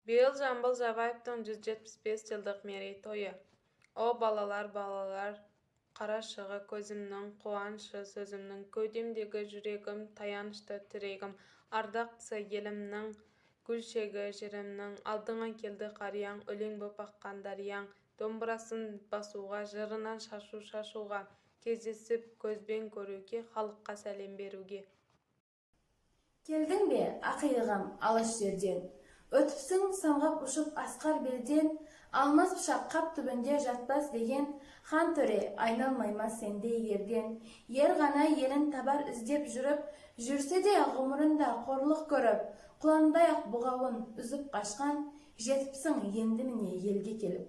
Быйыл Жамбыл Жабаевдин 175 жылдык мерейтою. О балалар, карашыгы көзүмдүн кубанышы, сөзүмдүн кеудемдеги жүрегим, таянычта тирегим, ардакчы элимдин гүлчеги жеримдин, алдыңа келди карыяң, өлең боп аккан дарыяң, домбурасын басууга, жырынан шашууга, кездесип көзбен көрүүгө, халыкка салем берүүгө. Келдің бе, ақиығым, алыс жерден? Өтіпсің самғап ұшып асқар белден, алмас пышақ қап түбінде жатпас деген, хан төре айналмаймас сендей ерден. Ер ғана елін табар іздеп жүріп, жүрсе де ғұмырында қорлық көріп, құландай ақ бұғауын үзіп қашқан, жетіпсің енді міне елге келіп.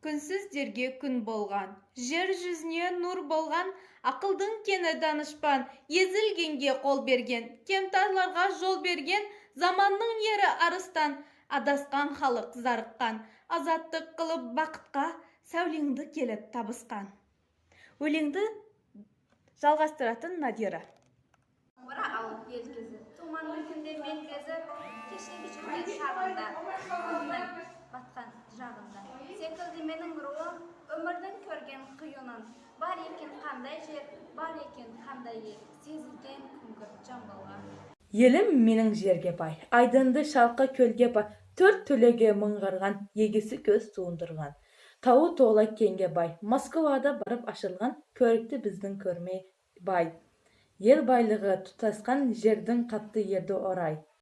Күнсіздерге күн болған, жер жүзіне нұр болған, ақылдың кені данышпан, езілгенге қол берген, кемтарларға жол берген, заманның ері арыстан, адасқан халық зарыққан, азаттық қылып бақытқа, сәулеңді келіп табысқан. Өлеңді жалғастыратын Надира. Бара алып елгізі, туманның күнде мен кезіп, кешегі жүрген шағында, күннің батқан жағында. Секілді менің руым, өмірдің көрген құйынын, бар екен қандай жер, бар екен қандай ел, сезілген күңгірт жамбылға. Елім менің жерге бай, айдынды шалқы көлге бай, төрт төлеге мыңғырған, егесі көз туындырған. Тауы тола кеңге бай, Москвада барып ашылған, көрікті біздің көрмей бай. Ел байлығы тұтасқан жердің қатты ерді орай.